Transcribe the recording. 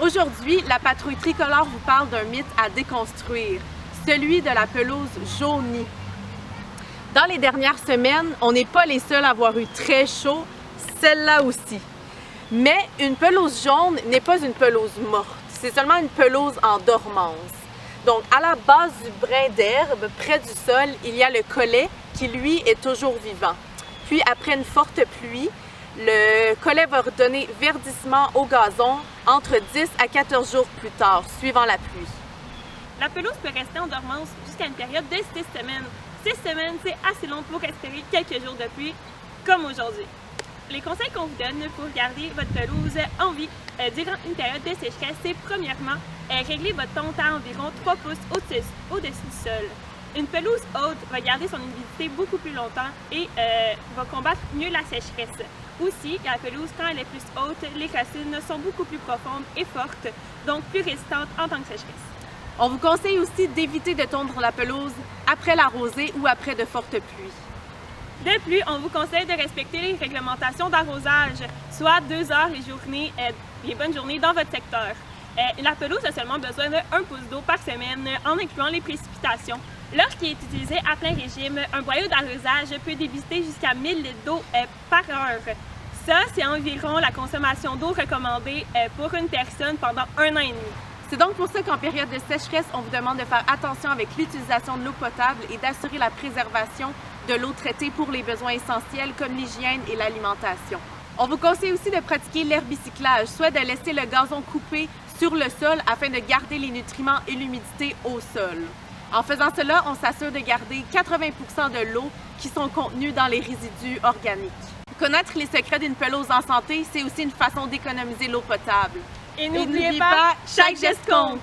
Aujourd'hui, la patrouille tricolore vous parle d'un mythe à déconstruire, celui de la pelouse jaunie. Dans les dernières semaines, on n'est pas les seuls à avoir eu très chaud, celle-là aussi. Mais une pelouse jaune n'est pas une pelouse morte, c'est seulement une pelouse en dormance. Donc, à la base du brin d'herbe, près du sol, il y a le collet qui, lui, est toujours vivant. Puis, après une forte pluie, le collet va redonner verdissement au gazon entre 10 à 14 jours plus tard, suivant la pluie. La pelouse peut rester en dormance jusqu'à une période de 6 semaines. 6 semaines, c'est assez long pour espérer quelques jours de pluie, comme aujourd'hui. Les conseils qu'on vous donne pour garder votre pelouse en vie durant une période de sécheresse, c'est premièrement, régler votre tonte à environ 3 pouces au-dessus du sol. Une pelouse haute va garder son humidité beaucoup plus longtemps et va combattre mieux la sécheresse. Aussi, la pelouse, quand elle est plus haute, les racines sont beaucoup plus profondes et fortes, donc plus résistantes en tant que sécheresse. On vous conseille aussi d'éviter de tondre la pelouse après la rosée ou après de fortes pluies. De plus, on vous conseille de respecter les réglementations d'arrosage, soit 2 heures les bonnes journées dans votre secteur. La pelouse a seulement besoin de 1 pouce d'eau par semaine en incluant les précipitations. Lorsqu'il est utilisé à plein régime, un boyau d'arrosage peut dévisser jusqu'à 1000 litres d'eau par heure. Ça, c'est environ la consommation d'eau recommandée pour une personne pendant 1 an et demi. C'est donc pour ça qu'en période de sécheresse, on vous demande de faire attention avec l'utilisation de l'eau potable et d'assurer la préservation de l'eau traitée pour les besoins essentiels comme l'hygiène et l'alimentation. On vous conseille aussi de pratiquer l'herbicyclage, soit de laisser le gazon coupé sur le sol afin de garder les nutriments et l'humidité au sol. En faisant cela, on s'assure de garder 80% de l'eau qui sont contenus dans les résidus organiques. Connaître les secrets d'une pelouse en santé, c'est aussi une façon d'économiser l'eau potable. Et n'oubliez pas, chaque geste compte!